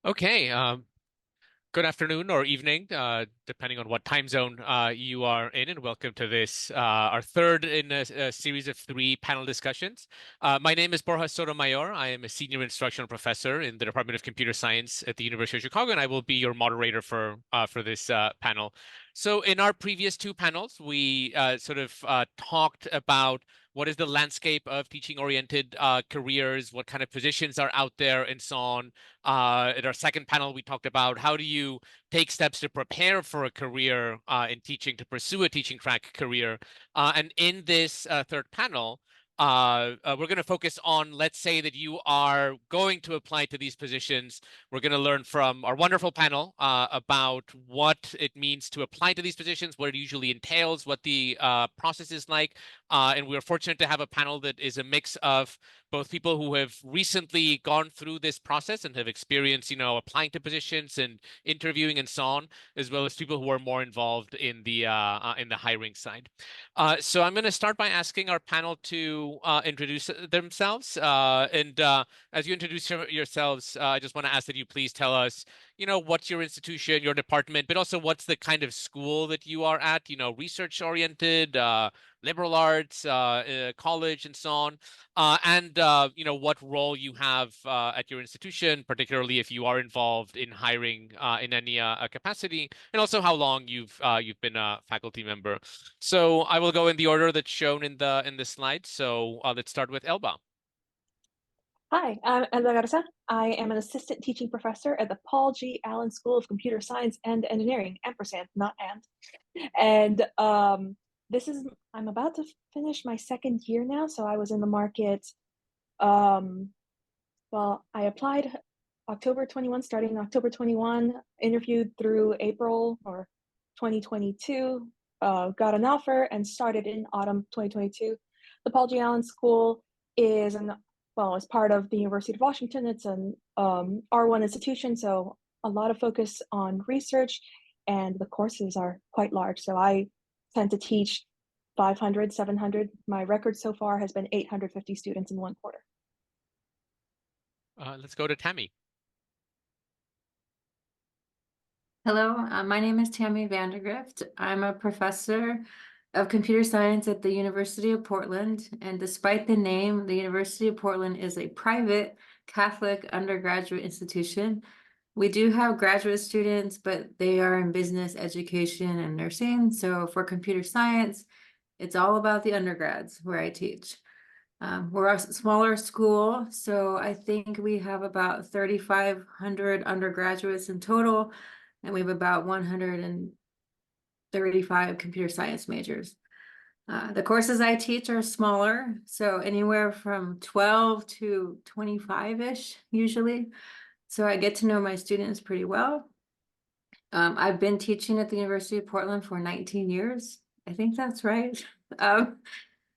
Okay, good afternoon or evening, depending on what time zone you are in, and welcome to this, our third in a series of three panel discussions. My name is Borja Sotomayor. I am a senior instructional professor in the Department of Computer Science at the University of Chicago, and I will be your moderator for this panel. So, in our previous two panels, we talked about what is the landscape of teaching-oriented careers, what kind of positions are out there, and so on. In our second panel, we talked about how do you take steps to prepare for a career in teaching, to pursue a teaching track career. And in this third panel, we're going to focus on, let's say that you are going to apply to these positions. We're going to learn from our wonderful panel about what it means to apply to these positions, what it usually entails, what the process is like. And we're fortunate to have a panel that is a mix of both people who have recently gone through this process and have experienced, applying to positions and interviewing and so on, as well as people who are more involved in the hiring side. So I'm going to start by asking our panel to introduce themselves. As you introduce yourselves, I just want to ask that you please tell us, what's your institution, your department, but also what's the kind of school that you are at, research oriented, liberal arts, college, and so on. What role you have at your institution, particularly if you are involved in hiring in any capacity, and also how long you've been a faculty member. So I will go in the order that's shown in the slide. So let's start with Elba. Hi, I'm Elba Garza. I am an assistant teaching professor at the Paul G. Allen School of Computer Science and Engineering, ampersand, not and. And I'm about to finish my second year now, so I was in the market. I applied October 21, starting October 21, interviewed through April or 2022, got an offer and started in autumn 2022. The Paul G. Allen School is as part of the University of Washington. It's an R1 institution, so a lot of focus on research, and the courses are quite large. So I tend to teach 500, 700. My record so far has been 850 students in one quarter. Let's go to Tammy. Hello, my name is Tammy Vandergrift. I'm a professor of computer science at the University of Portland. And despite the name, the University of Portland is a private Catholic undergraduate institution. We do have graduate students, but they are in business, education, and nursing. So for computer science, it's all about the undergrads where I teach. We're a smaller school, so I think we have about 3,500 undergraduates in total, and we have about 135 computer science majors. The courses I teach are smaller, so anywhere from 12 to 25-ish usually. So I get to know my students pretty well. I've been teaching at the University of Portland for 19 years. I think that's right. And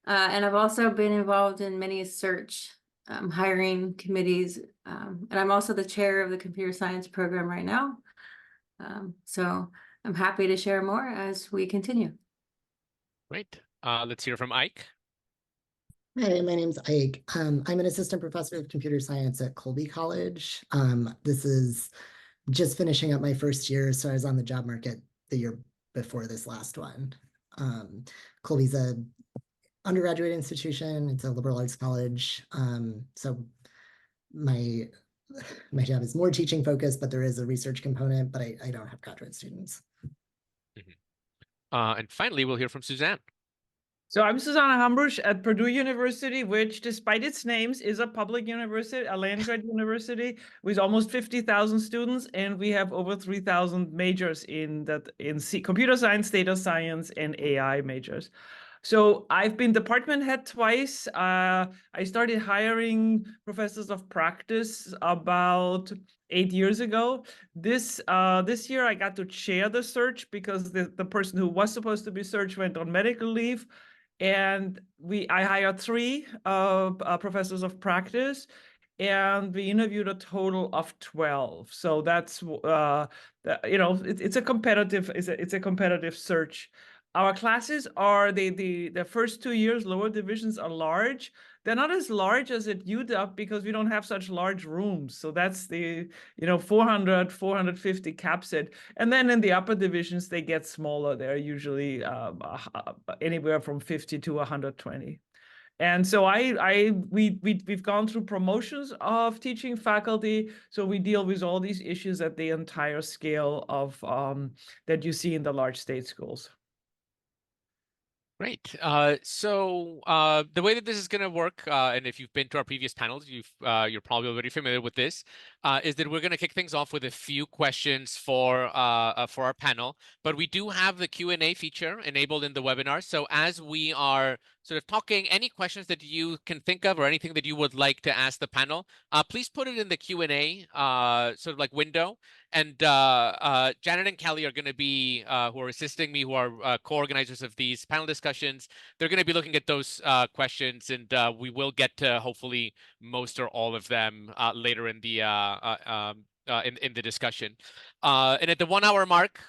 I've also been involved in many search hiring committees. And I'm also the chair of the computer science program right now. So I'm happy to share more as we continue. Great. Let's hear from Ike. Hi, my name's Ike. I'm an assistant professor of computer science at Colby College. This is just finishing up my first year, so I was on the job market the year before this last one. Colby's a undergraduate institution. It's a liberal arts college. So my job is more teaching focused, but there is a research component, but I don't have graduate students. And finally, we'll hear from Suzanne. So I'm Susanna Hambruch at Purdue University, which, despite its names, is a public university, a land-grant university with almost 50,000 students, and we have over 3,000 majors in computer science, data science, and AI majors. So I've been department head twice. I started hiring professors of practice about 8 years ago. This year I got to chair the search because the person who was supposed to be searched went on medical leave. And I hired 3 professors of practice, and we interviewed a total of 12. So that's it's a competitive search. Our classes are the first 2 years, lower divisions are large. They're not as large as at UW because we don't have such large rooms. So that's the, 400, 450 capsid. And then in the upper divisions, they get smaller. They're usually anywhere from 50 to 120. And so we've gone through promotions of teaching faculty. So we deal with all these issues at the entire scale of that you see in the large state schools. Great. So the way that this is going to work, and if you've been to our previous panels, you're probably already familiar with this, is that we're going to kick things off with a few questions for our panel. But we do have the Q&A feature enabled in the webinar. So as we are sort of talking, any questions that you can think of or anything that you would like to ask the panel, please put it in the Q&A sort of like window. And Janet and Kelly are going to be who are assisting me, who are co-organizers of these panel discussions. They're going to be looking at those questions, and we will get to hopefully most or all of them later in the in the discussion. And at the 1 hour mark,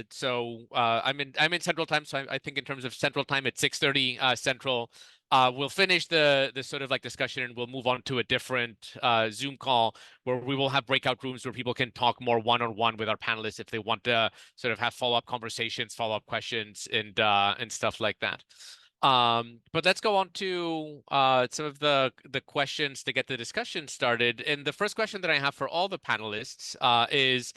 so I'm in Central Time, so I think in terms of Central Time at 6:30 Central. We'll finish the sort of like discussion, and we'll move on to a different Zoom call where we will have breakout rooms where people can talk more one-on-one with our panelists if they want to sort of have follow-up conversations, follow-up questions, and stuff like that. But let's go on to some of the questions to get the discussion started. And the first question that I have for all the panelists is,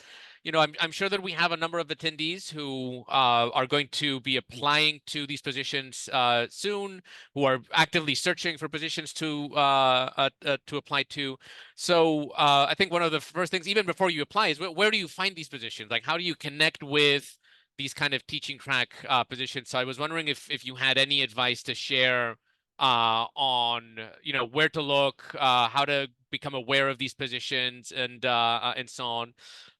I'm sure that we have a number of attendees who are going to be applying to these positions soon, who are actively searching for positions to apply to. So I think one of the first things, even before you apply, is where do you find these positions? Like, how do you connect with these kind of teaching track positions? So I was wondering if you had any advice to share on where to look, how to become aware of these positions, and so on.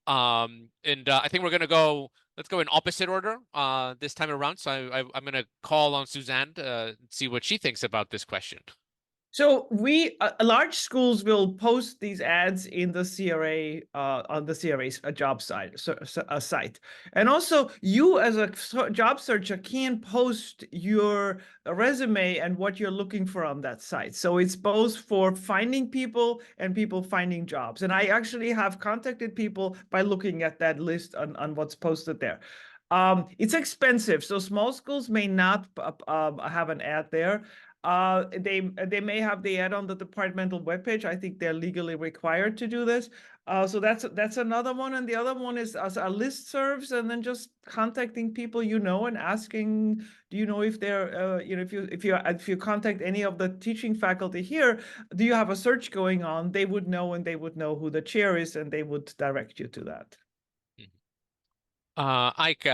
I think we're going to let's go in opposite order this time around. So I'm going to call on Suzanne to see what she thinks about this question. So large schools will post these ads in the CRA on the CRA's job site, site. And also you as a job searcher can post your resume and what you're looking for on that site. So it's both for finding people and people finding jobs. And I actually have contacted people by looking at that list on what's posted there. It's expensive, so small schools may not have an ad there. They may have the ad on the departmental webpage. I think they're legally required to do this. So that's another one. And the other one is as a listservs, and then just contacting people and asking, do you know if they're if you contact any of the teaching faculty here, do you have a search going on? They would know, and they would know who the chair is, and they would direct you to that. Ike,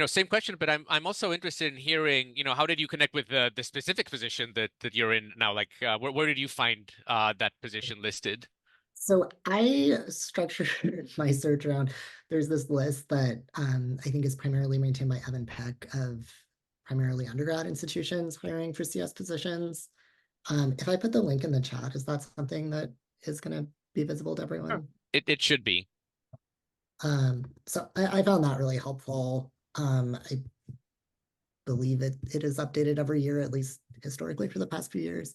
same question, but I'm also interested in hearing, how did you connect with the specific position that you're in now? Like, where did you find that position listed? So I structured my search around, there's this list that I think is primarily maintained by Evan Peck of primarily undergrad institutions hiring for CS positions. If I put the link in the chat, is that something that is going to be visible to everyone? Sure. It should be. So I found that really helpful. I believe it is updated every year, at least historically for the past few years.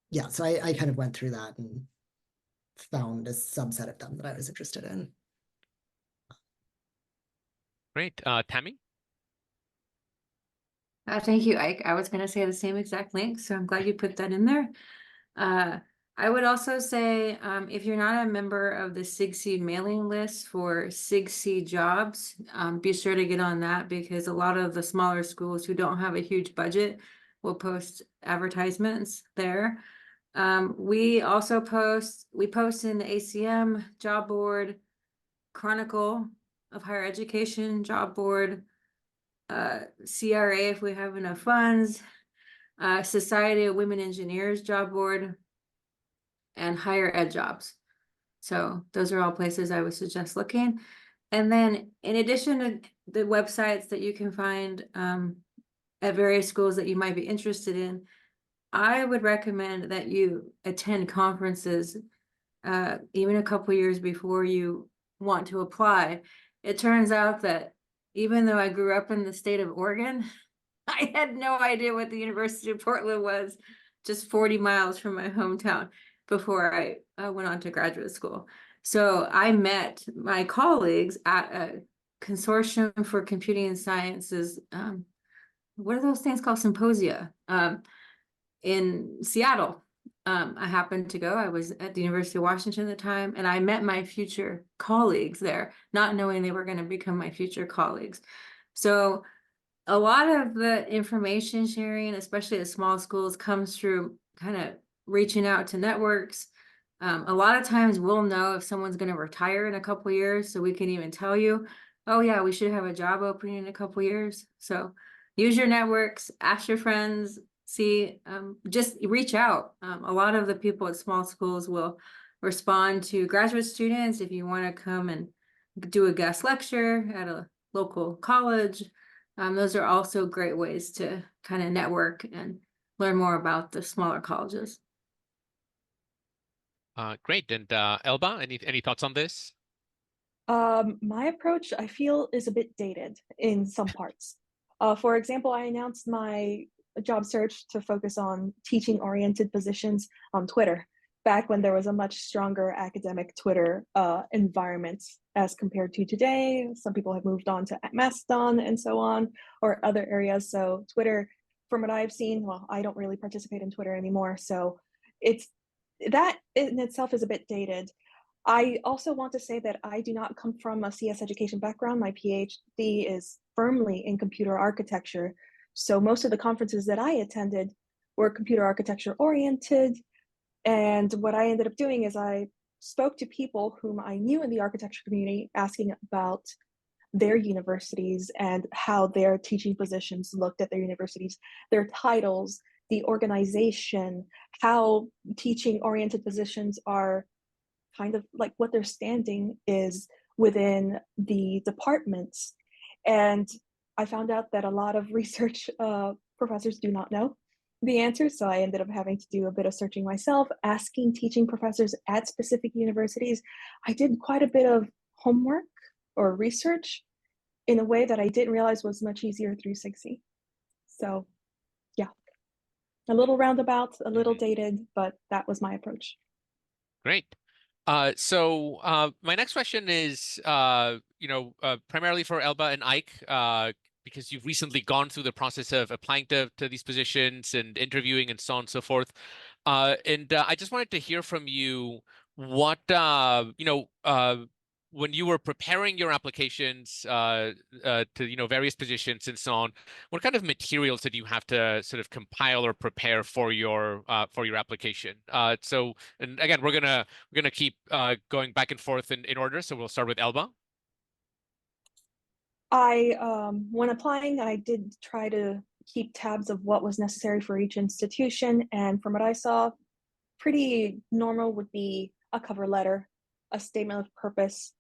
Yeah, so I kind of went through that and found a subset of them that I was interested in. Great. Tammy? Thank you, Ike. I was going to say the same exact link, so I'm glad you put that in there. I would also say, if you're not a member of the SIGC mailing list for SIGC jobs, be sure to get on that, because a lot of the smaller schools who don't have a huge budget will post advertisements there. We post in the ACM job board, Chronicle of Higher Education job board, CRA if we have enough funds, Society of Women Engineers job board, and higher ed jobs. So those are all places I would suggest looking. And then in addition to the websites that you can find at various schools that you might be interested in, I would recommend that you attend conferences even a couple years before you want to apply. It turns out that even though I grew up in the state of Oregon, I had no idea what the University of Portland was, just 40 miles from my hometown before I went on to graduate school. So I met my colleagues at a consortium for computing and sciences. What are those things called? Symposia in Seattle. I happened to go. I was at the University of Washington at the time, and I met my future colleagues there, not knowing they were going to become my future colleagues. So a lot of the information sharing, especially at small schools, comes through kind of reaching out to networks. A lot of times we'll know if someone's going to retire in a couple of years, so we can even tell you, oh yeah, we should have a job opening in a couple of years. So use your networks, ask your friends, see, just reach out. A lot of the people at small schools will respond to graduate students if you want to come and do a guest lecture at a local college. Those are also great ways to kind of network and learn more about the smaller colleges. Great. And Elba, any thoughts on this? My approach, I feel, is a bit dated in some parts. For example, I announced my job search to focus on teaching-oriented positions on Twitter, back when there was a much stronger academic Twitter environment as compared to today. Some people have moved on to Mastodon and so on, or other areas. So Twitter, from what I've seen, well, I don't really participate in Twitter anymore. So that in itself is a bit dated. I also want to say that I do not come from a CS education background. My PhD is firmly in computer architecture. So most of the conferences that I attended were computer architecture oriented. And what I ended up doing is I spoke to people whom I knew in the architecture community, asking about their universities and how their teaching positions looked at their universities, their titles, the organization, how teaching oriented positions are kind of like what their standing is within the departments. And I found out that a lot of research professors do not know the answers. So I ended up having to do a bit of searching myself, asking teaching professors at specific universities. I did quite a bit of homework or research in a way that I didn't realize was much easier through SIGSI. So yeah, a little roundabout, a little dated, but that was my approach. Great. So my next question is, primarily for Elba and Ike, because you've recently gone through the process of applying to these positions and interviewing and so on and so forth. And I just wanted to hear from you what, when you were preparing your applications to, various positions and so on, what kind of materials did you have to sort of compile or prepare for your application? And again, we're gonna keep going back and forth in order. So we'll start with Elba. When applying, I did try to keep tabs of what was necessary for each institution. And from what I saw, pretty normal would be a cover letter, a statement of purpose,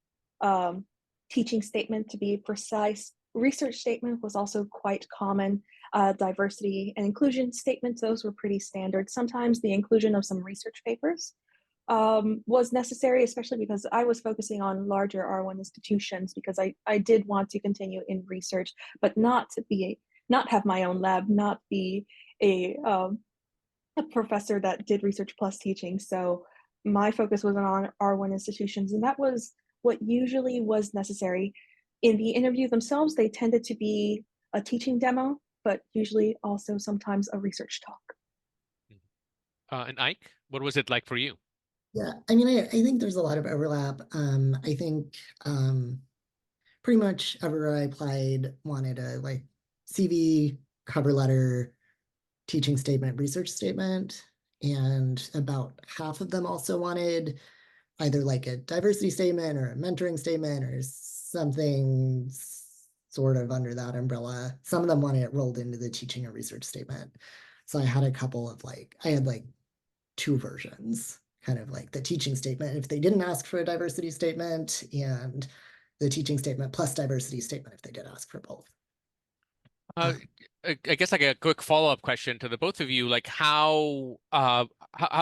teaching statement to be precise. Research statement was also quite common. Diversity and inclusion statements, those were pretty standard. Sometimes the inclusion of some research papers was necessary, especially because I was focusing on larger R1 institutions, because I did want to continue in research, but not have my own lab, not be a professor that did research plus teaching. So my focus was on R1 institutions, and that was what usually was necessary. In the interview themselves, they tended to be a teaching demo, but usually also sometimes a research talk. And Ike, what was it like for you? Yeah, I mean, I think there's a lot of overlap. I think pretty much everywhere I applied wanted a like CV, cover letter, teaching statement, research statement, and about half of them also wanted either like a diversity statement or a mentoring statement or something sort of under that umbrella. Some of them wanted it rolled into the teaching or research statement. So I had a couple of I had like two versions, kind of like the teaching statement if they didn't ask for a diversity statement, and the teaching statement plus diversity statement if they did ask for both. Uh, I guess like a quick follow-up question to the both of you, like how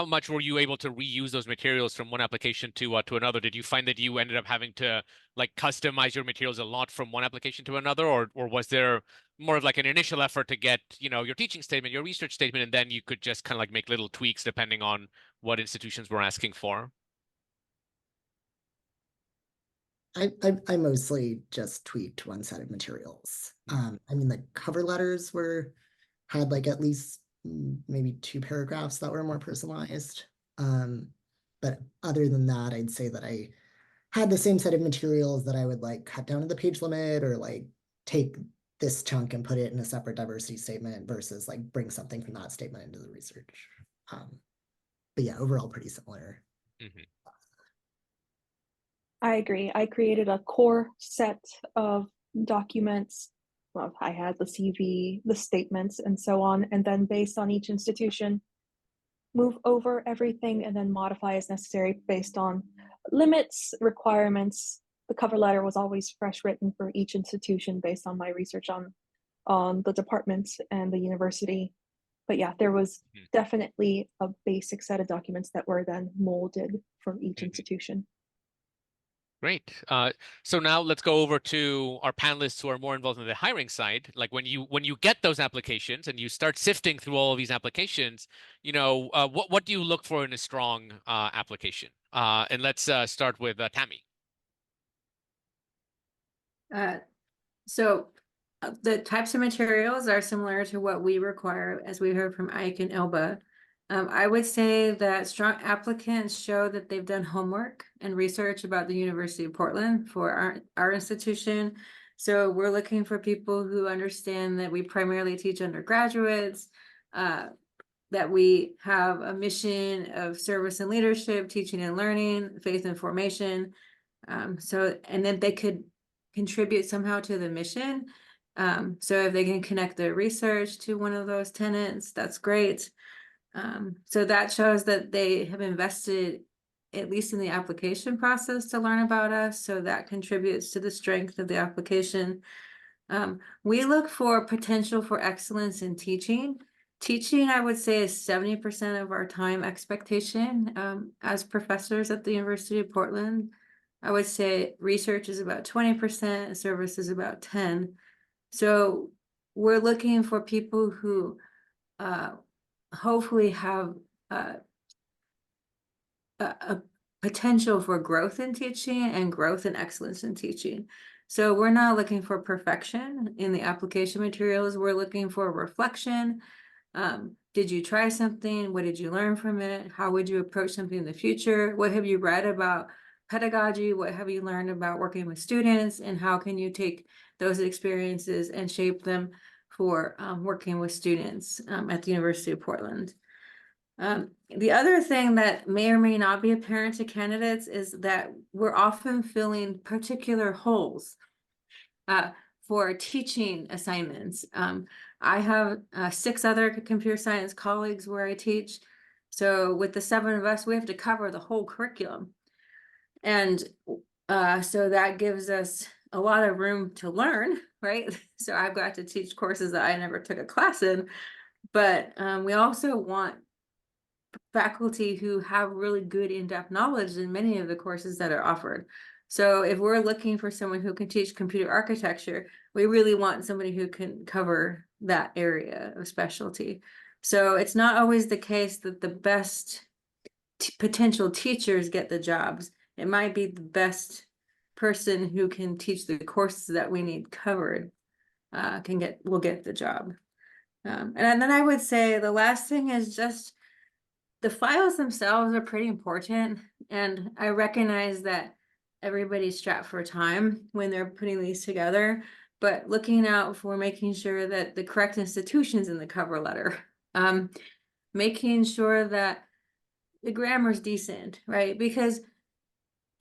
much were you able to reuse those materials from one application to another? Did you find that you ended up having to like customize your materials a lot from one application to another, or was there more of like an initial effort to get, your teaching statement, your research statement, and then you could just kind of like make little tweaks depending on what institutions were asking for? I mostly just tweaked one set of materials. I mean, the cover letters had like at least maybe 2 paragraphs that were more personalized. But other than that, I'd say that I had the same set of materials that I would like cut down to the page limit or like take this chunk and put it in a separate diversity statement versus like bring something from that statement into the research. But yeah, overall pretty similar. Mm-hmm. I agree. I created a core set of documents. Well, I had the CV, the statements, and so on. And then based on each institution, move over everything and then modify as necessary based on limits, requirements. The cover letter was always fresh written for each institution based on my research on the departments and the university. But yeah, there was definitely a basic set of documents that were then molded for each institution. Great. So now let's go over to our panelists who are more involved in the hiring side. Like when you get those applications and you start sifting through all of these applications, what do you look for in a strong application? And let's start with Tammy. So the types of materials are similar to what we require, as we heard from Ike and Elba. I would say that strong applicants show that they've done homework and research about the University of Portland for our institution. So we're looking for people who understand that we primarily teach undergraduates, that we have a mission of service and leadership, teaching and learning, faith and formation. And then they could contribute somehow to the mission. So if they can connect their research to one of those tenets, that's great. So that shows that they have invested at least in the application process to learn about us. So that contributes to the strength of the application. We look for potential for excellence in teaching. Teaching, I would say, is 70% of our time expectation as professors at the University of Portland. I would say research is about 20%, service is about 10%. So we're looking for people who hopefully have a potential for growth in teaching and growth and excellence in teaching. So we're not looking for perfection in the application materials. We're looking for reflection. Did you try something? What did you learn from it? How would you approach something in the future? What have you read about pedagogy? What have you learned about working with students? And how can you take those experiences and shape them for working with students at the University of Portland? The other thing that may or may not be apparent to candidates is that we're often filling particular holes for teaching assignments. I have 6 other computer science colleagues where I teach. So with the 7 of us, we have to cover the whole curriculum. And so that gives us a lot of room to learn, right? So I've got to teach courses that I never took a class in, but we also want faculty who have really good in-depth knowledge in many of the courses that are offered. So if we're looking for someone who can teach computer architecture, we really want somebody who can cover that area of specialty. So it's not always the case that the best potential teachers get the jobs. It might be the best person who can teach the courses that we need covered will get the job. And then I would say the last thing is just the files themselves are pretty important. And I recognize that everybody's strapped for time when they're putting these together, but looking out for making sure that the correct institution's in the cover letter, making sure that the grammar's decent, right? Because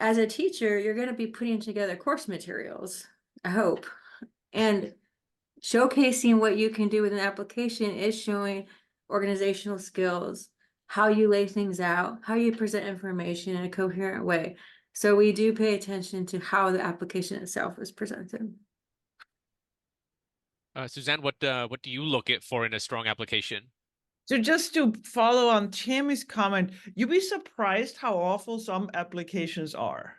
as a teacher, you're going to be putting together course materials, I hope. And showcasing what you can do with an application is showing organizational skills, how you lay things out, how you present information in a coherent way. So we do pay attention to how the application itself is presented. Suzanne, what do you look at for in a strong application? So just to follow on Tammy's comment, you'd be surprised how awful some applications are.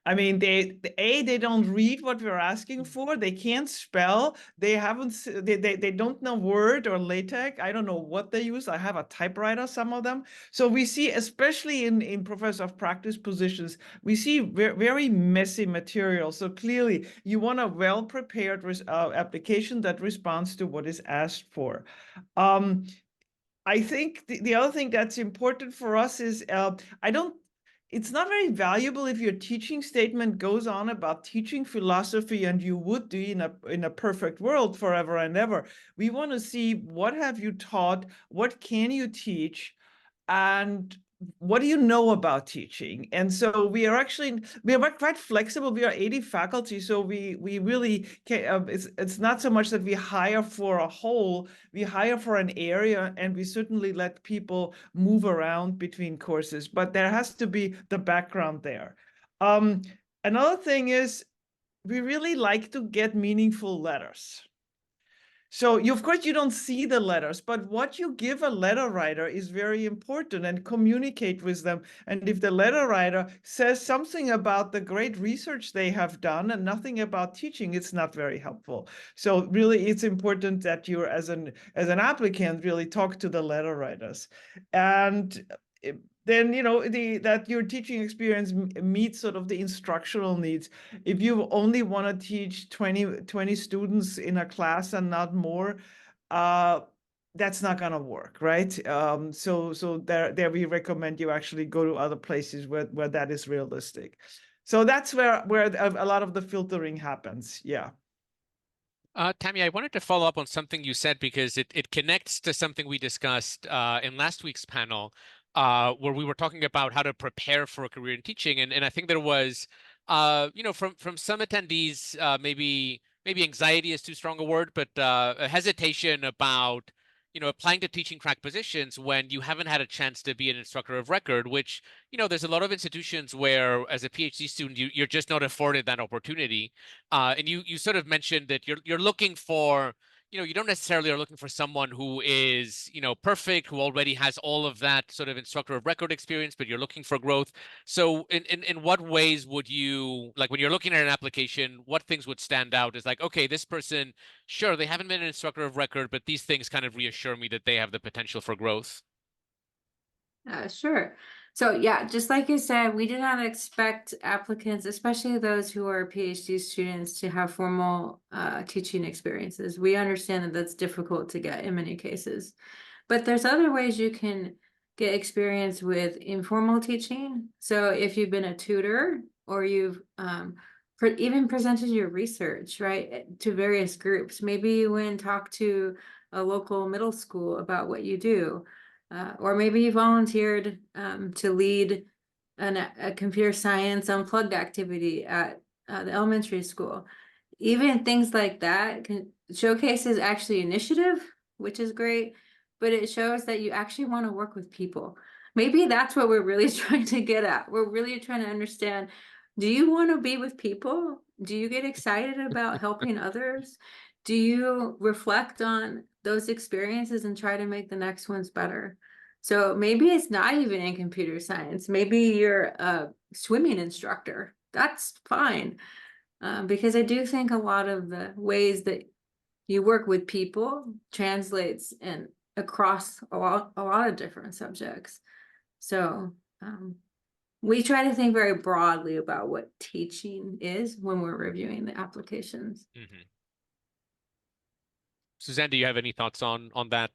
I mean, they don't read what we're asking for. They can't spell. They haven't. They don't know Word or LaTeX. I don't know what they use. I have a typewriter. Some of them. So we see, especially in professor of practice positions, we see very messy material. So clearly, you want a well prepared application that responds to what is asked for. I think the other thing that's important for us is it's not very valuable if your teaching statement goes on about teaching philosophy and you would do in a perfect world forever and ever. We want to see what have you taught, what can you teach, and what do you know about teaching? And so we are quite flexible. We are 80 faculty, so we really can, it's not so much that we hire for a whole, we hire for an area, and we certainly let people move around between courses, but there has to be the background there. Another thing is we really like to get meaningful letters. So of course you don't see the letters, but what you give a letter writer is very important, and communicate with them. And if the letter writer says something about the great research they have done and nothing about teaching, it's not very helpful. So really it's important that you as an applicant really talk to the letter writers. And then that your teaching experience meets sort of the instructional needs. If you only want to teach 20 students in a class and not more, that's not going to work, right? So there we recommend you actually go to other places where that is realistic. So that's where a lot of the filtering happens. Yeah. Tammy, I wanted to follow up on something you said because it connects to something we discussed in last week's panel, where we were talking about how to prepare for a career in teaching, and I think there was, from some attendees, maybe anxiety is too strong a word, but a hesitation about applying to teaching track positions when you haven't had a chance to be an instructor of record, which there's a lot of institutions where as a PhD student you're just not afforded that opportunity. And you sort of mentioned that you're looking for, you don't necessarily are looking for someone who is, perfect, who already has all of that sort of instructor of record experience, but you're looking for growth. So in what ways would you, like when you're looking at an application, what things would stand out as like, okay, this person, sure, they haven't been an instructor of record, but these things kind of reassure me that they have the potential for growth? Sure. So yeah, just like you said, we do not expect applicants, especially those who are PhD students, to have formal teaching experiences. We understand that that's difficult to get in many cases, but there's other ways you can get experience with informal teaching. So if you've been a tutor or you've even presented your research, right, to various groups, maybe you went and talked to a local middle school about what you do. Or maybe you volunteered to lead a computer science unplugged activity at the elementary school. Even things like that showcases actually initiative, which is great, but it shows that you actually want to work with people. Maybe that's what we're really trying to get at. We're really trying to understand, do you want to be with people? Do you get excited about helping others? Do you reflect on those experiences and try to make the next ones better? So maybe it's not even in computer science. Maybe you're a swimming instructor. That's fine. Because I do think a lot of the ways that you work with people translates and across a lot of different subjects. So we try to think very broadly about what teaching is when we're reviewing the applications. Mm-hmm. Suzanne, do you have any thoughts on that?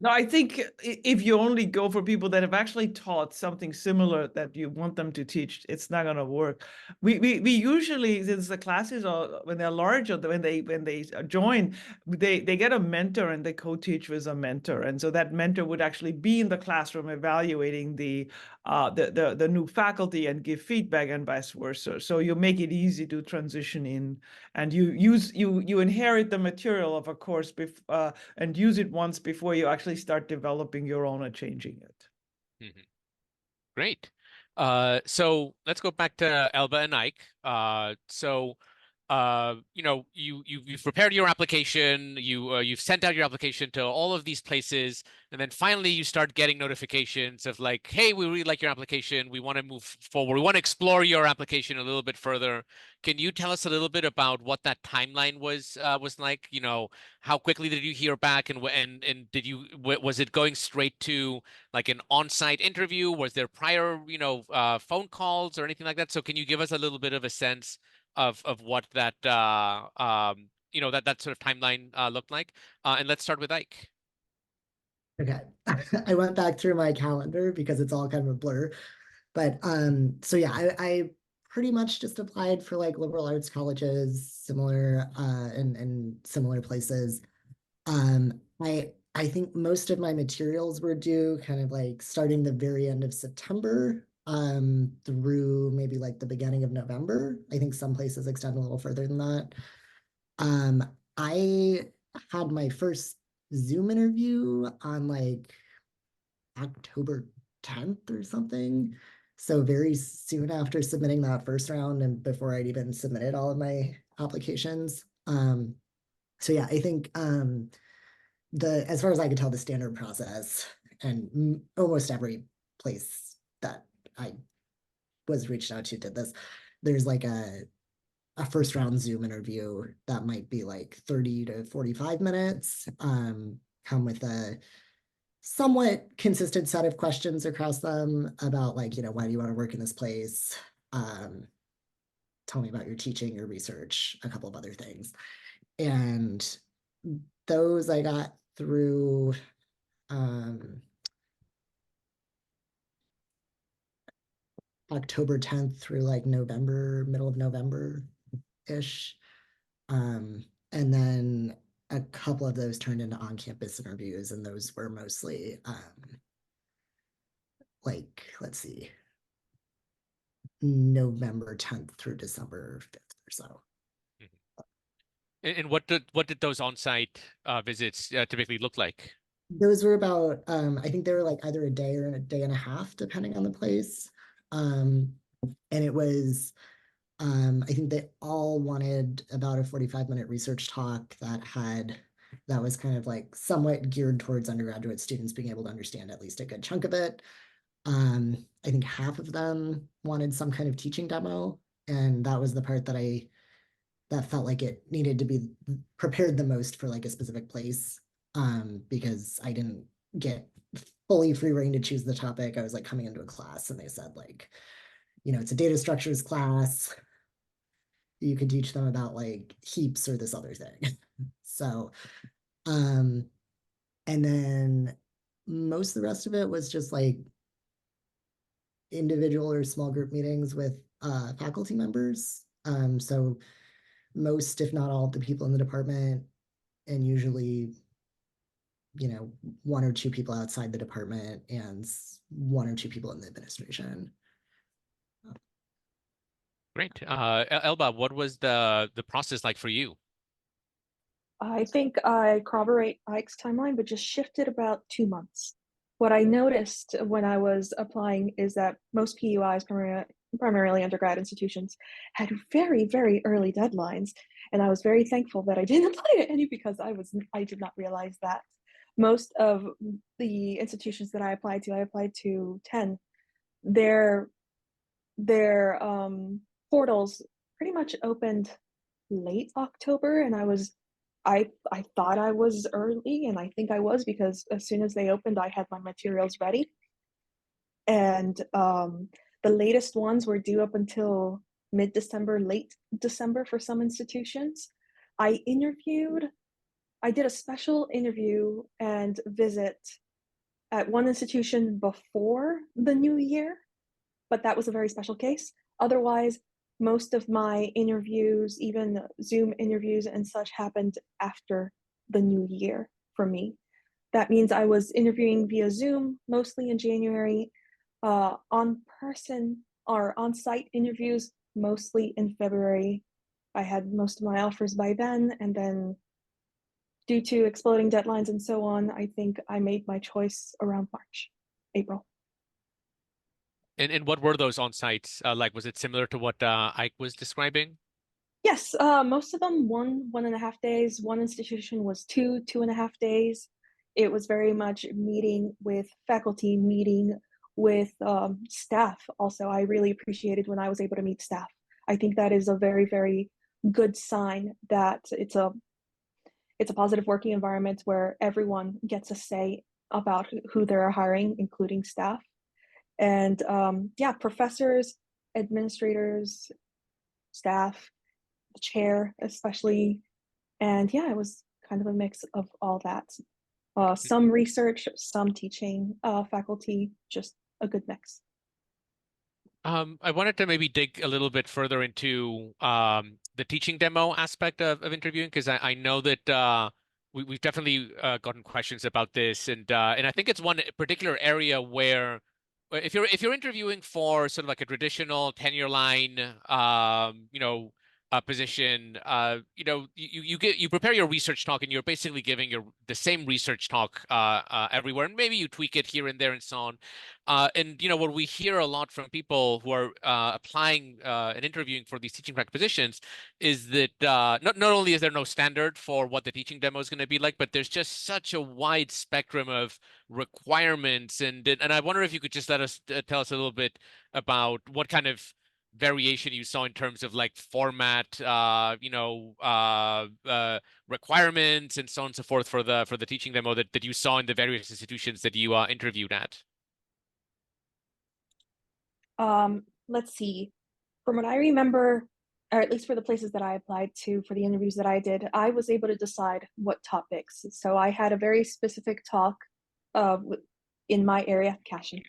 No, I think if you only go for people that have actually taught something similar that you want them to teach, it's not going to work. We usually, since the classes are when they're larger, when they join, they get a mentor and they co-teach with a mentor, and so that mentor would actually be in the classroom evaluating the new faculty and give feedback and vice versa. So you make it easy to transition in, and you inherit the material of a course and use it once before you actually start developing your own or changing it. Mm-hmm. Great. So let's go back to Elba and Ike. So you've prepared your application, you've sent out your application to all of these places, and then finally you start getting notifications of like, hey, we really like your application, we want to move forward, we want to explore your application a little bit further. Can you tell us a little bit about what that timeline was like? How quickly did you hear back, and did was it going straight to like an on-site interview? Was there prior, phone calls or anything like that? So can you give us a little bit of a sense of what that that sort of timeline looked like? And let's start with Ike. Okay. I went back through my calendar because it's all kind of a blur. But so yeah, I pretty much just applied for like liberal arts colleges, similar and similar places. I think most of my materials were due kind of like starting the very end of September through maybe like the beginning of November. I think some places extend a little further than that. I had my first Zoom interview on like October 10th or something. So very soon after submitting that first round and before I'd even submitted all of my applications. So yeah, I think as far as I could tell, the standard process and almost every place that I was reached out to did this. There's like a first round Zoom interview that might be like 30 to 45 minutes, come with a somewhat consistent set of questions across them about like, why do you want to work in this place? Tell me about your teaching, your research, a couple of other things. And those I got through October 10th through like November, middle of November-ish. And then a couple of those turned into on-campus interviews, and those were mostly like, let's see, November 10th through December 5th or so. And what did those on-site visits typically look like? Those were about, I think they were like either a day or a day and a half, depending on the place. And it was, I think they all wanted about a 45-minute research talk that was kind of like somewhat geared towards undergraduate students being able to understand at least a good chunk of it. I think half of them wanted some kind of teaching demo, and that was the part that felt like it needed to be prepared the most for like a specific place, because I didn't get fully free reign to choose the topic. I was like coming into a class and they said like, it's a data structures class. You could teach them about like heaps or this other thing. So, and then most of the rest of it was just like individual or small group meetings with faculty members. So most, if not all, of the people in the department, and usually, one or two people outside the department and one or two people in the administration. Great. Elba, what was the process like for you? I think I corroborate Ike's timeline, but just shifted about 2 months. What I noticed when I was applying is that most PUIs, primarily undergrad institutions, had very, very early deadlines. And I was very thankful that I didn't apply to any because I did not realize that. Most of the institutions that I applied to 10, their portals pretty much opened late October, and I thought I was early, and I think I was because as soon as they opened, I had my materials ready. And the latest ones were due up until mid-December, late December for some institutions. I did a special interview and visit at one institution before the new year, but that was a very special case. Otherwise, most of my interviews, even Zoom interviews and such, happened after the new year for me. That means I was interviewing via Zoom mostly in January, on-person or on-site interviews mostly in February. I had most of my offers by then, and then due to exploding deadlines and so on, I think I made my choice around March, April. And what were those on-sites like? Was it similar to what Ike was describing? Yes, most of them 1.5 days. One institution was 2.5 days. It was very much meeting with faculty, meeting with staff. Also, I really appreciated when I was able to meet staff. I think that is a very, very good sign that it's a positive working environment where everyone gets a say about who they're hiring, including staff. And yeah, professors, administrators, staff, the chair especially. And yeah, it was kind of a mix of all that. Some research, some teaching, faculty, just a good mix. I wanted to maybe dig a little bit further into the teaching demo aspect of interviewing, because I know that we've definitely gotten questions about this, and I think it's one particular area where if you're interviewing for sort of like a traditional tenure line, position, you prepare your research talk and you're basically giving the same research talk everywhere, and maybe you tweak it here and there and so on. And what we hear a lot from people who are applying and interviewing for these teaching practice positions is that not only is there no standard for what the teaching demo is going to be like, but there's just such a wide spectrum of requirements. And I wonder if you could just let us tell us a little bit about what kind of variation you saw in terms of like format, requirements, and so on and so forth for the teaching demo that you saw in the various institutions that you interviewed at. Let's see. From what I remember, or at least for the places that I applied to for the interviews that I did, I was able to decide what topics. So I had a very specific talk uh, in my area, Cashin,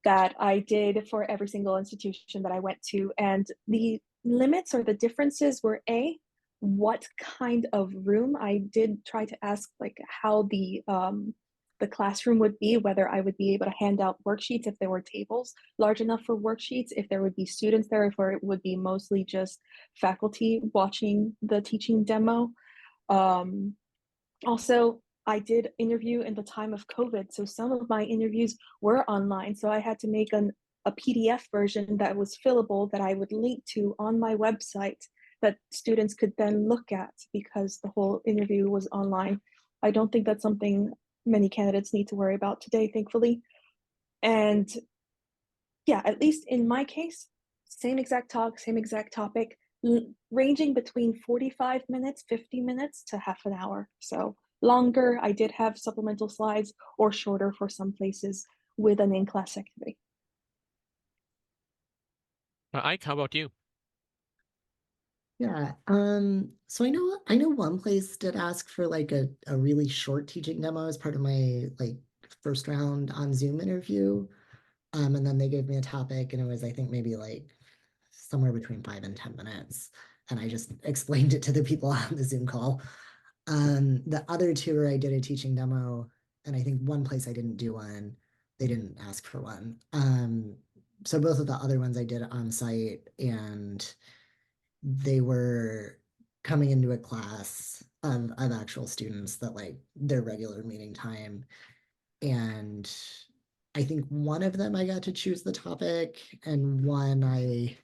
that I did for every single institution that I went to. And the limits or the differences were what kind of room. I did try to ask like how the classroom would be, whether I would be able to hand out worksheets if there were tables large enough for worksheets, if there would be students there, if it would be mostly just faculty watching the teaching demo. Um, Also, I did interview in the time of COVID, so some of my interviews were online. So I had to make a PDF version that was fillable that I would link to on my website that students could then look at because the whole interview was online. I don't think that's something many candidates need to worry about today, thankfully. And yeah, at least in my case, same exact talk, same exact topic, ranging between 45 minutes, 50 minutes to half an hour. So longer. I did have supplemental slides, or shorter for some places with an in-class activity. Ike, how about you? Yeah. So I know one place did ask for like a really short teaching demo as part of my like first round on Zoom interview. And then they gave me a topic and it was, I think, maybe like somewhere between 5 and 10 minutes. And I just explained it to the people on the Zoom call. The other two, I did a teaching demo, and I think one place I didn't do one, they didn't ask for one. So both of the other ones I did on site, and they were coming into a class of actual students that like their regular meeting time. And I think one of them I got to choose the topic, and one I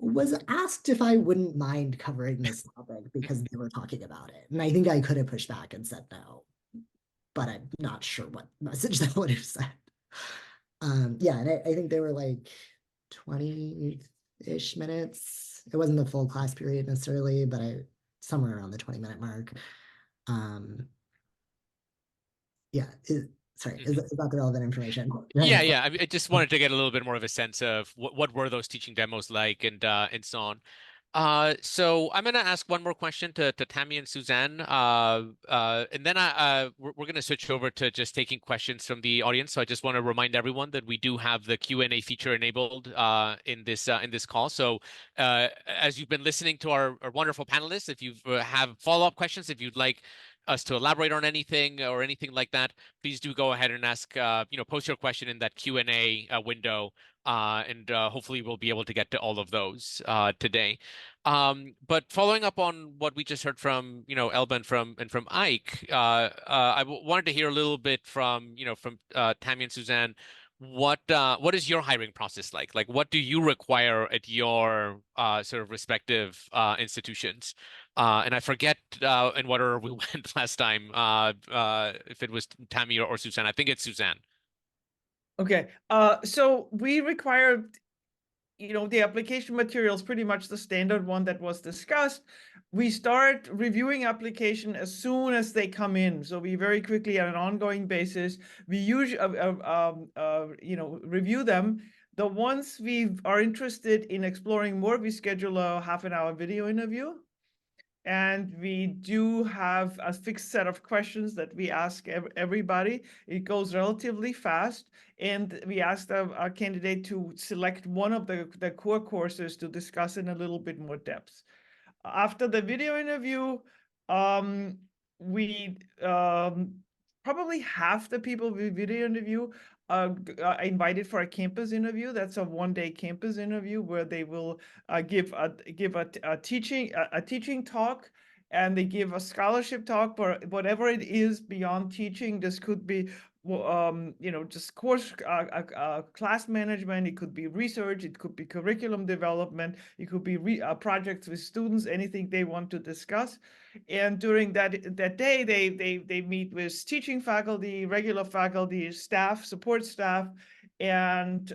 was asked if I wouldn't mind covering this topic because they were talking about it. And I think I could have pushed back and said no, but I'm not sure what message that would have said. Yeah, and I think they were like 20-ish minutes. It wasn't the full class period necessarily, but somewhere around the 20-minute mark. Yeah, sorry, is that the relevant information? Yeah. I just wanted to get a little bit more of a sense of what were those teaching demos like, and so on. So I'm gonna ask one more question to Tammy and Suzanne, and then we're gonna switch over to just taking questions from the audience. So I just want to remind everyone that we do have the Q&A feature enabled in this call. So as you've been listening to our wonderful panelists, if you have follow-up questions, if you'd like us to elaborate on anything or anything like that, please do go ahead and ask, post your question in that Q&A window, and hopefully we'll be able to get to all of those today. But following up on what we just heard from, Elba and from Ike, I wanted to hear a little bit from Tammy and Suzanne. what is your hiring process like? Like, what do you require at your sort of respective institutions? And I forget in what order we went last time, if it was Tammy or Suzanne. I think it's Suzanne. Okay, so we require, the application material is pretty much the standard one that was discussed. We start reviewing application as soon as they come in. So we very quickly, on an ongoing basis, we usually, review them. The ones we are interested in exploring more, we schedule a half-an-hour video interview. And we do have a fixed set of questions that we ask everybody. It goes relatively fast. And we ask our candidate to select one of the core courses to discuss in a little bit more depth. After the video interview, we probably half the people we video interview are invited for a campus interview. That's a one-day campus interview where they will give a teaching talk, and they give a scholarship talk, but whatever it is beyond teaching. This could be just course class management. It could be research. It could be curriculum development. It could be projects with students. Anything they want to discuss. And during that day, they meet with teaching faculty, regular faculty, staff, support staff, and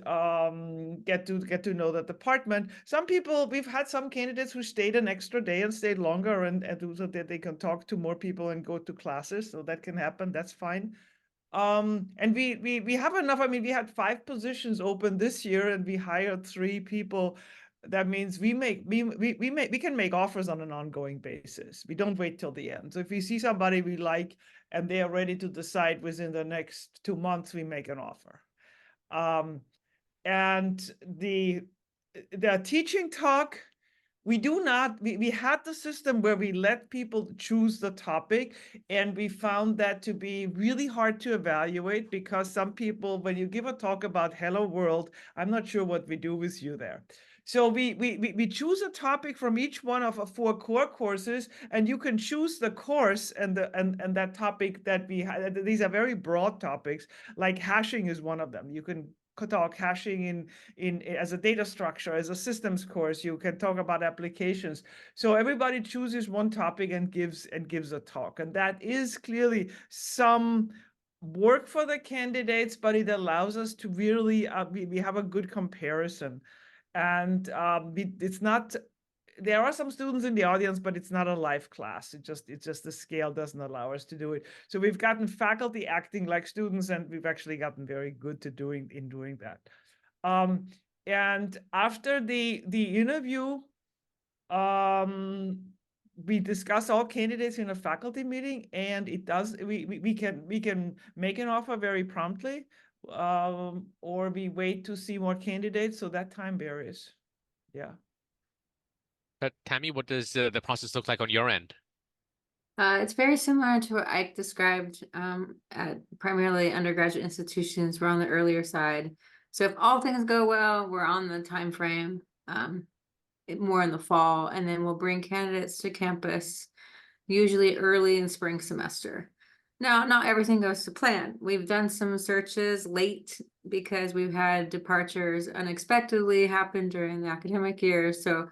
get to know the department. Some people, we've had some candidates who stayed an extra day and stayed longer, and so that they can talk to more people and go to classes. So that can happen. That's fine. And we have enough. I mean, we had 5 positions open this year, and we hired 3 people. That means we can make offers on an ongoing basis. We don't wait till the end. So if we see somebody we like and they are ready to decide within the next 2 months, we make an offer. And the teaching talk, we had the system where we let people choose the topic, and we found that to be really hard to evaluate, because some people, when you give a talk about Hello World, I'm not sure what we do with you there. So we choose a topic from each one of 4 core courses, and you can choose the course and that topic that we had. These are very broad topics, like hashing is one of them. You can talk hashing in as a data structure, as a systems course. You can talk about applications. So everybody chooses one topic and gives a talk, and that is clearly some work for the candidates, but it allows us to really we have a good comparison. And it's not, there are some students in the audience, but it's not a live class. It's just the scale doesn't allow us to do it. So we've gotten faculty acting like students, and we've actually gotten very good to doing that. And after the interview, we discuss all candidates in a faculty meeting, and we can make an offer very promptly, or we wait to see more candidates. So that time varies. Yeah. Tammy, what does the process look like on your end? It's very similar to what Ike described at primarily undergraduate institutions. We're on the earlier side. So if all things go well, we're on the time frame more in the fall, and then we'll bring candidates to campus usually early in spring semester. Now, not everything goes to plan. We've done some searches late because we've had departures unexpectedly happen during the academic year. So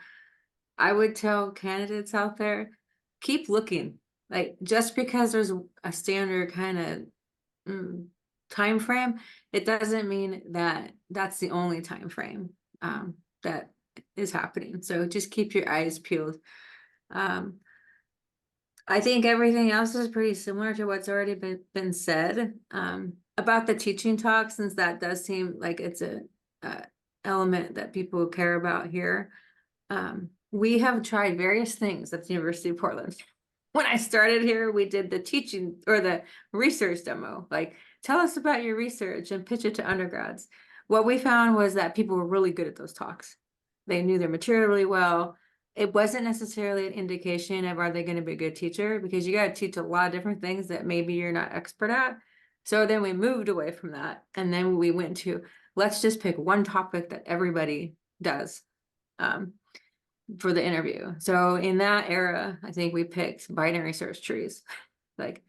I would tell candidates out there, keep looking. Like, just because there's a standard kind of time frame, it doesn't mean that that's the only time frame that is happening. So just keep your eyes peeled. I think everything else is pretty similar to what's already been said about the teaching talk, since that does seem like it's a element that people care about here. We have tried various things at the University of Portland. When I started here, we did the teaching or the research demo, like, tell us about your research and pitch it to undergrads. What we found was that people were really good at those talks. They knew their material really well. It wasn't necessarily an indication of, are they going to be a good teacher? Because you got to teach a lot of different things that maybe you're not expert at. So then we moved away from that. And then we went to, let's just pick one topic that everybody does for the interview. So in that era, I think we picked binary search trees, like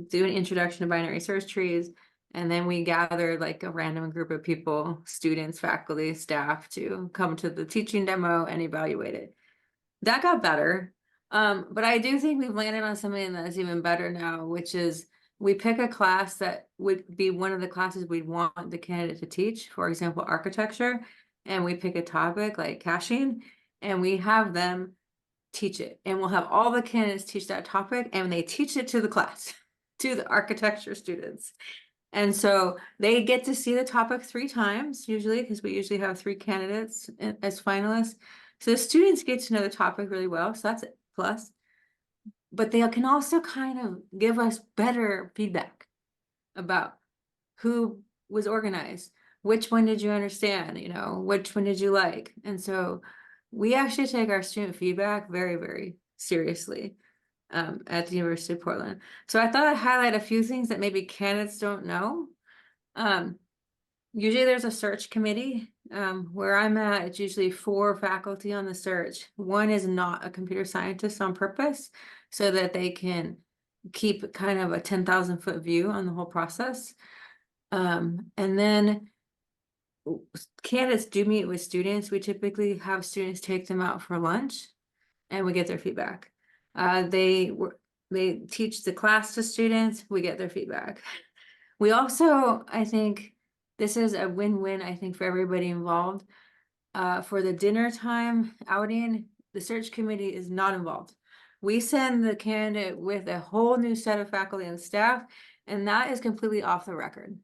do an introduction to binary search trees, And then we gathered like a random group of people, students, faculty, staff, to come to the teaching demo and evaluate it. That got better. But I do think we've landed on something that's even better now, which is we pick a class that would be one of the classes we'd want the candidate to teach, for example, architecture, and we pick a topic like caching, and we have them teach it. And we'll have all the candidates teach that topic, and they teach it to the class, to the architecture students. And so they get to see the topic 3 times, usually, because we usually have 3 candidates as finalists. So the students get to know the topic really well, so that's a plus. But they can also kind of give us better feedback about who was organized, which one did you understand, which one did you like? And so we actually take our student feedback very, very seriously at the University of Portland. So I thought I'd highlight a few things that maybe candidates don't know. Usually there's a search committee. Where I'm at, it's usually 4 faculty on the search. One is not a computer scientist on purpose, so that they can keep kind of a 10,000-foot view on the whole process. And then candidates do meet with students. We typically have students take them out for lunch, and we get their feedback. They teach the class to students, we get their feedback. We also, I think this is a win-win, I think, for everybody involved. For the dinner time outing, the search committee is not involved. We send the candidate with a whole new set of faculty and staff, and that is completely off the record.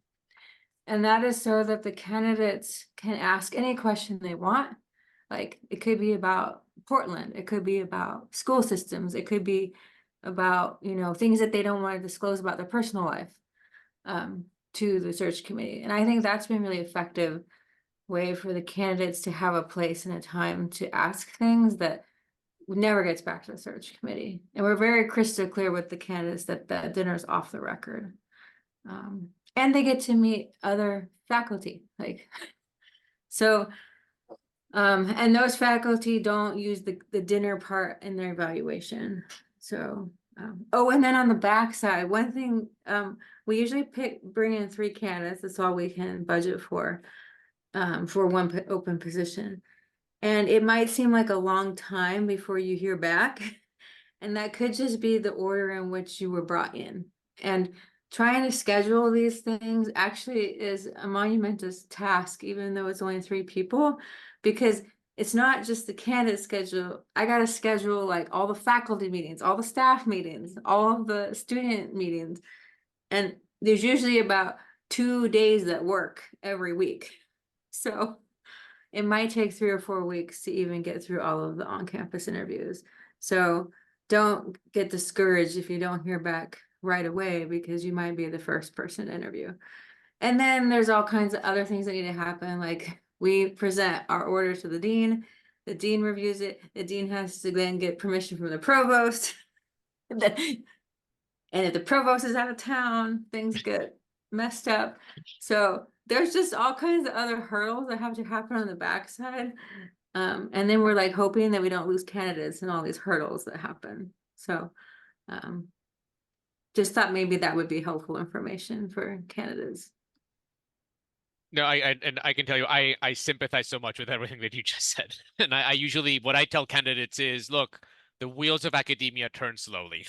And that is so that the candidates can ask any question they want. Like, it could be about Portland, it could be about school systems, it could be about, things that they don't want to disclose about their personal life to the search committee. And I think that's been really effective way for the candidates to have a place and a time to ask things that never gets back to the search committee. And we're very crystal clear with the candidates that the dinner is off the record. And they get to meet other faculty, so, and those faculty don't use the dinner part in their evaluation. So, oh, and then on the back side, one thing, we usually bring in 3 candidates. That's all we can budget for one open position. And it might seem like a long time before you hear back. And that could just be the order in which you were brought in. And trying to schedule these things actually is a monumentous task, even though it's only 3 people, because it's not just the candidate schedule. I got to schedule like all the faculty meetings, all the staff meetings, all of the student meetings. And there's usually about 2 days that work every week. So it might take 3 or 4 weeks to even get through all of the on-campus interviews. So don't get discouraged if you don't hear back right away, because you might be the first person to interview. And then there's all kinds of other things that need to happen. Like, we present our order to the dean reviews it, the dean has to then get permission from the provost. And if the provost is out of town, things get messed up. So there's just all kinds of other hurdles that have to happen on the backside. And then we're like hoping that we don't lose candidates and all these hurdles that happen. So just thought maybe that would be helpful information for candidates. No, I can tell you, I sympathize so much with everything that you just said. And I usually, what I tell candidates is, look, the wheels of academia turn slowly.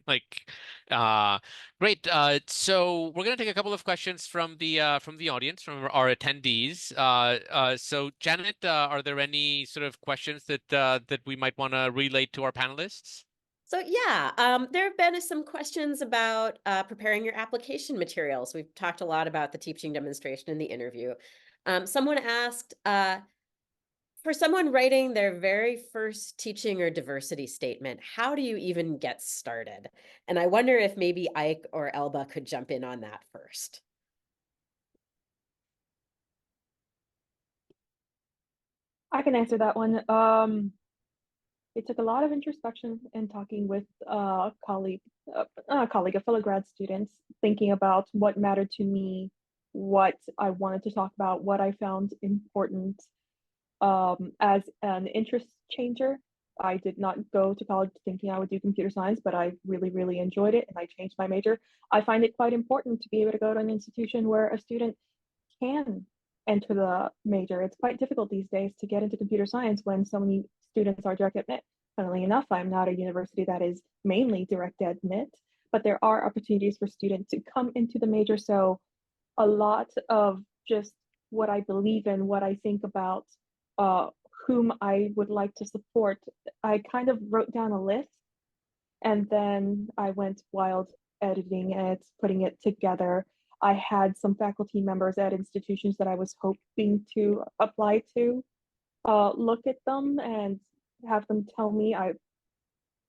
Like, great. So we're gonna take a couple of questions from the audience, from our attendees. So Janet, are there any sort of questions that we might want to relate to our panelists? So yeah, there have been some questions about preparing your application materials. We've talked a lot about the teaching demonstration in the interview. Someone asked, for someone writing their very first teaching or diversity statement, how do you even get started? And I wonder if maybe Ike or Elba could jump in on that first. I can answer that one. It took a lot of introspection and talking with a colleague, a fellow grad students, thinking about what mattered to me, what I wanted to talk about, what I found important as an interest changer. I did not go to college thinking I would do computer science, but I really, really enjoyed it and I changed my major. I find it quite important to be able to go to an institution where a student can enter the major. It's quite difficult these days to get into computer science when so many students are direct admit. Funnily enough, I'm not a university that is mainly direct admit, but there are opportunities for students to come into the major. So a lot of just what I believe in, what I think about, whom I would like to support, I kind of wrote down a list and then I went wild editing it, putting it together. I had some faculty members at institutions that I was hoping to apply to look at them and have them tell me.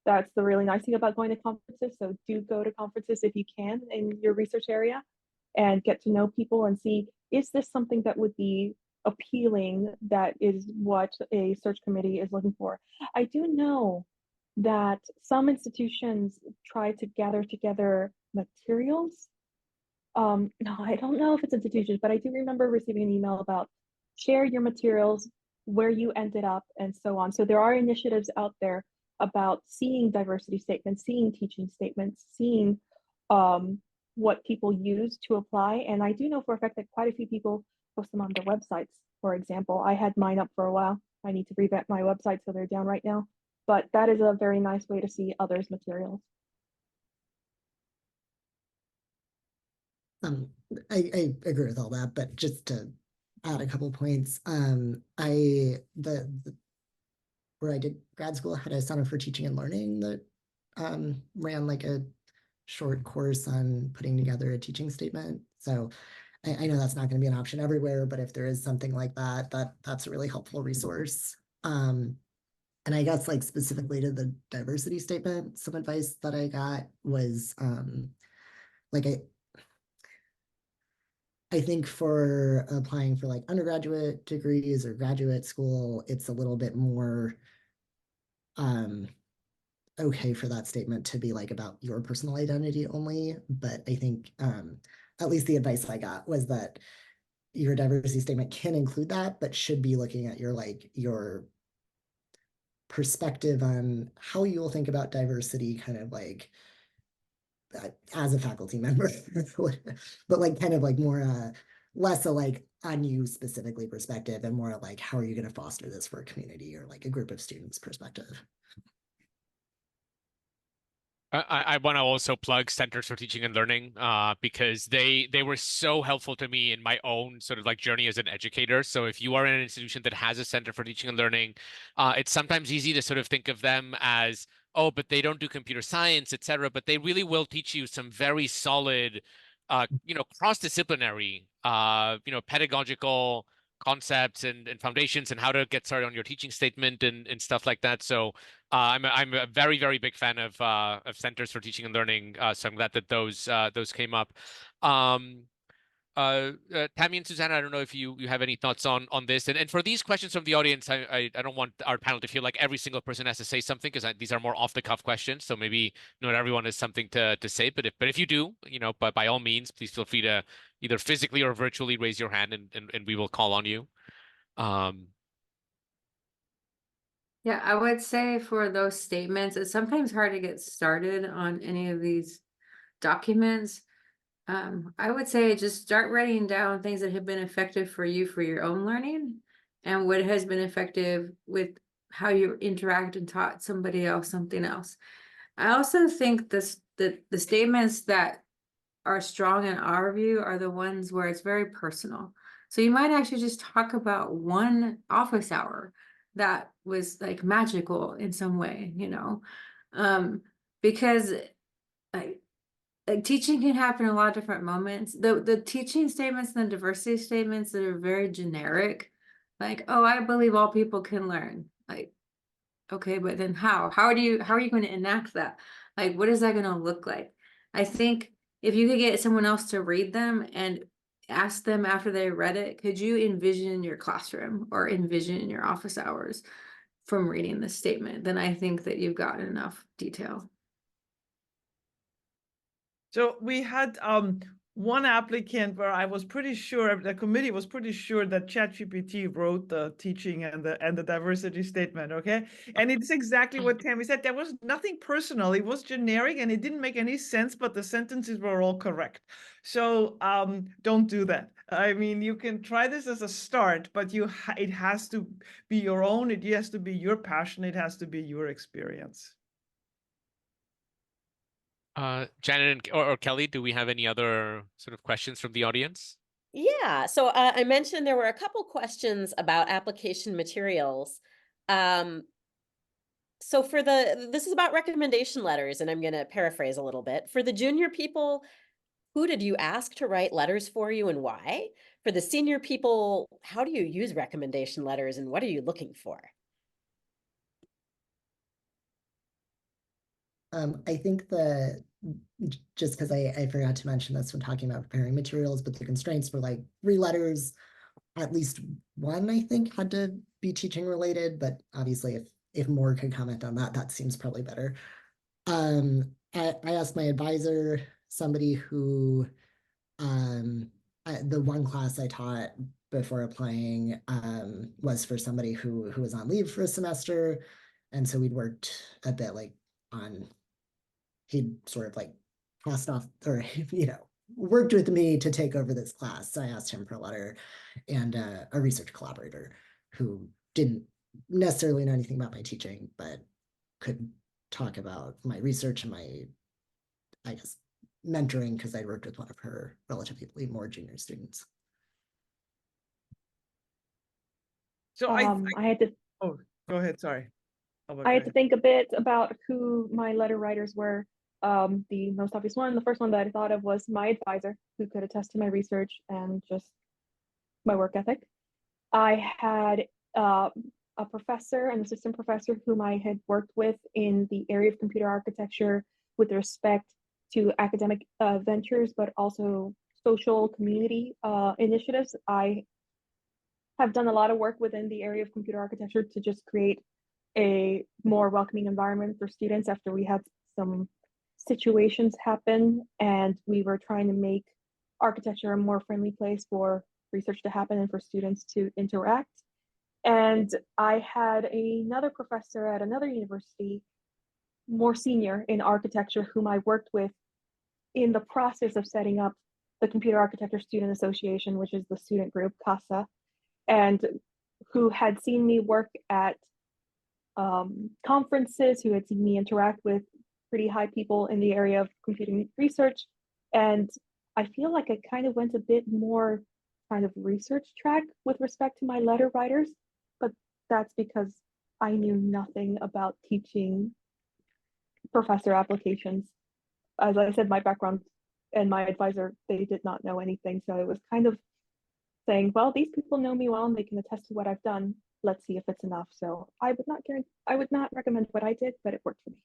That's the really nice thing about going to conferences. So do go to conferences if you can in your research area and get to know people and see, is this something that would be appealing? That is what a search committee is looking for. I do know that some institutions try to gather together materials. No, I don't know if it's institutions, but I do remember receiving an email about share your materials, where you ended up, and so on. So there are initiatives out there about seeing diversity statements, seeing teaching statements, seeing what people use to apply. And I do know for a fact that quite a few people post them on their websites. For example, I had mine up for a while. I need to revamp my website, so they're down right now. But that is a very nice way to see others' materials. I agree with all that, but just to add a couple points, where I did grad school had a Center for Teaching and Learning that ran like a short course on putting together a teaching statement. So I know that's not going to be an option everywhere, but if there is something like that, that's a really helpful resource. And I guess like specifically to the diversity statement, some advice that I got was like I think for applying for like undergraduate degrees or graduate school, it's a little bit more okay for that statement to be like about your personal identity only. But I think at least the advice I got was that your diversity statement can include that, but should be looking at your perspective on how you'll think about diversity kind of like as a faculty member, but like kind of like more less a like on you specifically perspective and more like how are you going to foster this for a community or like a group of students perspective. I want to also plug Centers for Teaching and Learning because they were so helpful to me in my own sort of like journey as an educator. So if you are in an institution that has a Center for Teaching and Learning, it's sometimes easy to sort of think of them as, oh, but they don't do computer science, et cetera. But they really will teach you some very solid, cross-disciplinary, pedagogical concepts and foundations and how to get started on your teaching statement and stuff like that. So I'm a very, very big fan of Centers for Teaching and Learning. So I'm glad that those came up. Tammy and Susanna, I don't know if you have any thoughts on this. And for these questions from the audience, I don't want our panel to feel like every single person has to say something because these are more off the cuff questions. So maybe not everyone has something to say. But if you do, but by all means, please feel free to either physically or virtually raise your hand and we will call on you. Yeah, I would say for those statements, it's sometimes hard to get started on any of these documents. I would say just start writing down things that have been effective for you for your own learning and what has been effective with how you interact and taught somebody else something else. I also think the statements that are strong in our view are the ones where it's very personal. So you might actually just talk about one office hour that was like magical in some way, because like teaching can happen in a lot of different moments. The teaching statements and the diversity statements that are very generic, like, oh, I believe all people can learn. Like, okay, but then how? How are you going to enact that? Like, what is that going to look like? I think if you could get someone else to read them and ask them after they read it, could you envision your classroom or envision your office hours from reading this statement? Then I think that you've gotten enough detail. So we had one applicant where I was pretty sure, the committee was pretty sure that ChatGPT wrote the teaching and the diversity statement, okay? And it's exactly what Tammy said. There was nothing personal. It was generic and it didn't make any sense, but the sentences were all correct. So don't do that. I mean, you can try this as a start, but it has to be your own. It has to be your passion. It has to be your experience. Janet or Kelly, do we have any other sort of questions from the audience? Yeah, so I mentioned there were a couple questions about application materials. So this is about recommendation letters, and I'm going to paraphrase a little bit. For the junior people, who did you ask to write letters for you and why? For the senior people, how do you use recommendation letters and what are you looking for? I think just because I forgot to mention this when talking about preparing materials, but the constraints were like 3 letters, at least one, I think, had to be teaching related, but obviously if more could comment on that, that seems probably better. I asked my advisor, somebody who, the one class I taught before applying was for somebody who was on leave for a semester. And so we'd worked a bit like he'd sort of like passed off or, worked with me to take over this class. So I asked him for a letter, and a research collaborator who didn't necessarily know anything about my teaching, but could talk about my research and my, I guess, mentoring, because I worked with one of her relatively more junior students. So I had to. Oh, go ahead. Sorry. I had to think a bit about who my letter writers were. The most obvious one, the first one that I thought of, was my advisor, who could attest to my research and just my work ethic. I had a professor, an assistant professor, whom I had worked with in the area of computer architecture with respect to academic ventures, but also social community initiatives. I have done a lot of work within the area of computer architecture to just create a more welcoming environment for students after we had some situations happen and we were trying to make architecture a more friendly place for research to happen and for students to interact. And I had another professor at another university, more senior in architecture, whom I worked with in the process of setting up the Computer Architecture Student Association, which is the student group, CASA, and who had seen me work at conferences, who had seen me interact with pretty high people in the area of computing research. And I feel like I kind of went a bit more kind of research track with respect to my letter writers, but that's because I knew nothing about teaching professor applications. As I said, my background and my advisor, they did not know anything. So it was kind of saying, well, these people know me well and they can attest to what I've done. Let's see if it's enough. So I would not recommend what I did, but it worked for me.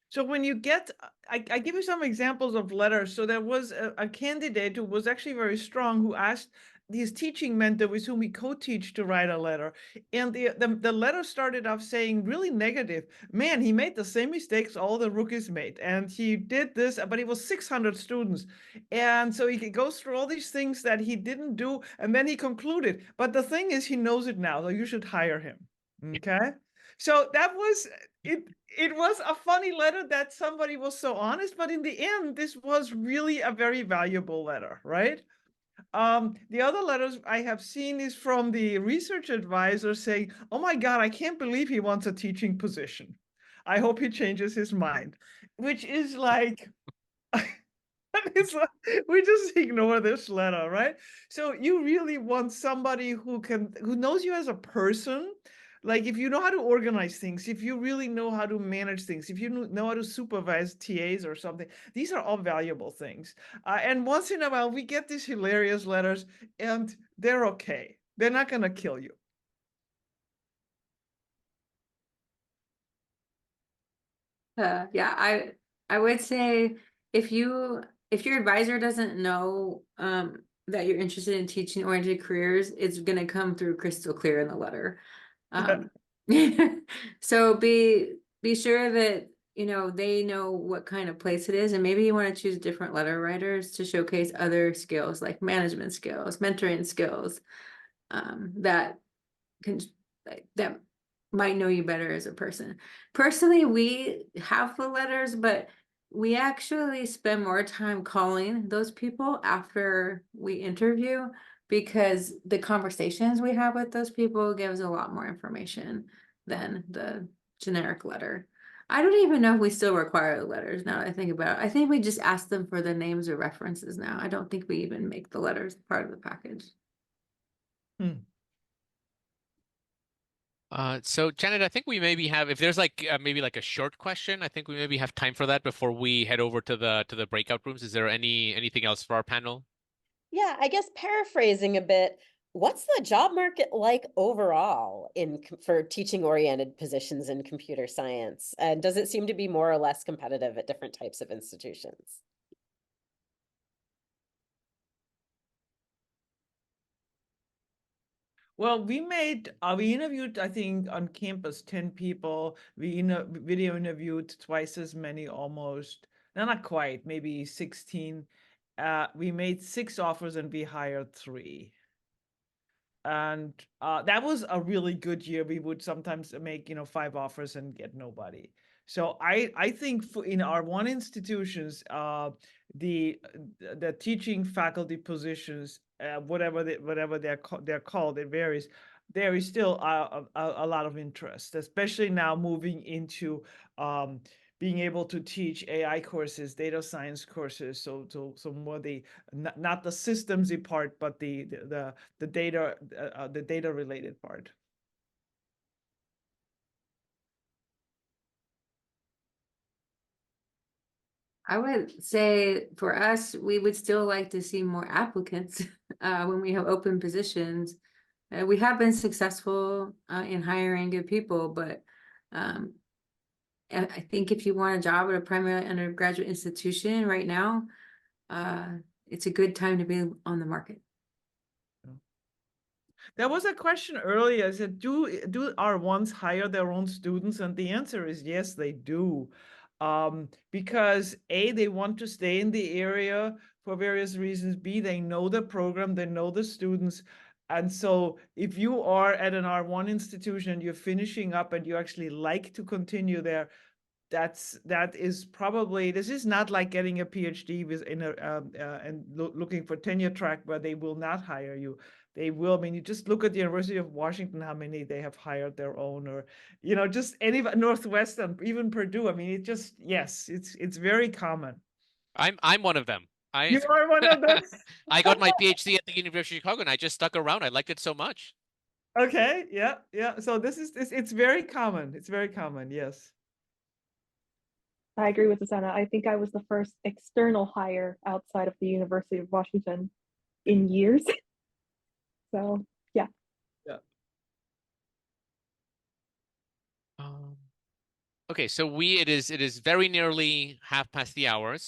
So when you get, I give you some examples of letters. So there was a candidate who was actually very strong, who asked his teaching mentor with whom he co-teach to write a letter. And the letter started off saying really negative. Man, he made the same mistakes all the rookies made. And he did this, but it was 600 students. And so he goes through all these things that he didn't do. And then he concluded, but the thing is, he knows it now, so you should hire him. Okay. So that was it. It was a funny letter that somebody was so honest, but in the end, this was really a very valuable letter, right? The other letters I have seen is from the research advisor saying, oh my God, I can't believe he wants a teaching position. I hope he changes his mind, which is like, it's like, we just ignore this letter, right? So you really want somebody who knows you as a person. Like if you know how to organize things, if you really know how to manage things, if you know how to supervise TAs or something, these are all valuable things. And once in a while, we get these hilarious letters and they're okay. They're not going to kill you. Yeah, I would say if your advisor doesn't know that you're interested in teaching oriented careers, it's going to come through crystal clear in the letter. So be sure that you know, they know what kind of place it is, and maybe you want to choose different letter writers to showcase other skills like management skills, mentoring skills, that can that might know you better as a person. Personally, we have the letters, but we actually spend more time calling those people after we interview, because the conversations we have with those people gives a lot more information than the generic letter. I don't even know if we still require the letters now that I think about it. I think we just ask them for the names or references now. I don't think we even make the letters part of the package. So Janet, I think we maybe have, if there's like maybe like a short question, I think we maybe have time for that before we head over to the breakout rooms. Is there anything else for our panel? Yeah, I guess paraphrasing a bit, what's the job market like overall for teaching oriented positions in computer science? And does it seem to be more or less competitive at different types of institutions? Well, we interviewed, I think, on campus 10 people. We video interviewed twice as many almost. No, not quite, maybe 16. We made 6 offers and we hired 3. And that was a really good year. We would sometimes make 5 offers and get nobody. So I think in our one institutions, the teaching faculty positions, whatever they're called, it varies. There is still a lot of interest, especially now moving into being able to teach AI courses, data science courses, so more not the systems part, but the data related part. I would say for us, we would still like to see more applicants when we have open positions. We have been successful in hiring good people, but I think if you want a job at a primarily undergraduate institution right now, it's a good time to be on the market. There was a question earlier. I said, do R1s hire their own students? And the answer is yes, they do. Because A, they want to stay in the area for various reasons. B, they know the program, they know the students. And so if you are at an R1 institution and you're finishing up and you actually like to continue there, that is probably, this is not like getting a PhD and looking for tenure track where they will not hire you. They will. I mean, you just look at the University of Washington, how many they have hired their own, or just any Northwestern, even Purdue. I mean, it just, yes, it's very common. I'm one of them. You are one of those. I got my PhD at the University of Chicago and I just stuck around. I liked it so much. Okay, yeah. So it's very common. It's very common, yes. I agree with Susanna. I think I was the first external hire outside of the University of Washington in years. So yeah. Yeah. Okay, so it is very nearly 1/2 past.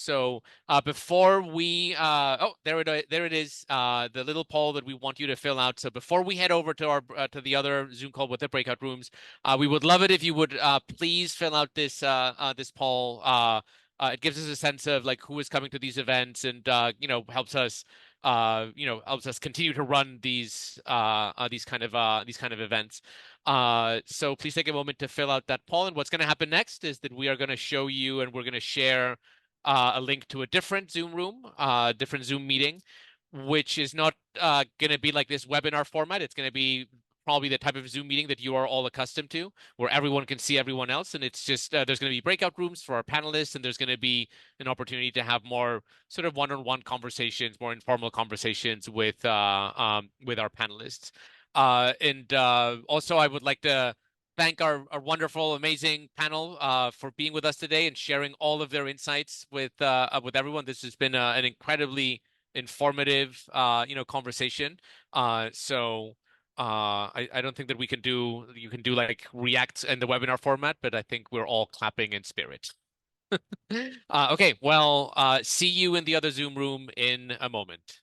So before we oh, there it is, the little poll that we want you to fill out. So before we head over to our to the other Zoom call with the breakout rooms, we would love it if you would please fill out this this poll. It gives us a sense of like who is coming to these events, and helps us helps us continue to run these kind of events. So please take a moment to fill out that poll. And what's going to happen next is that we are going to show you, and we're going to share a link to a different Zoom room, different Zoom meeting, which is not going to be like this webinar format. It's going to be probably the type of Zoom meeting that you are all accustomed to, where everyone can see everyone else. And it's just, there's going to be breakout rooms for our panelists, and there's going to be an opportunity to have more sort of one-on-one conversations, more informal conversations with our panelists. And also, I would like to thank our wonderful, amazing panel for being with us today and sharing all of their insights with everyone. This has been an incredibly informative, conversation. I don't think that you can do like React in the webinar format, but I think we're all clapping in spirit. Okay, well, see you in the other Zoom room in a moment.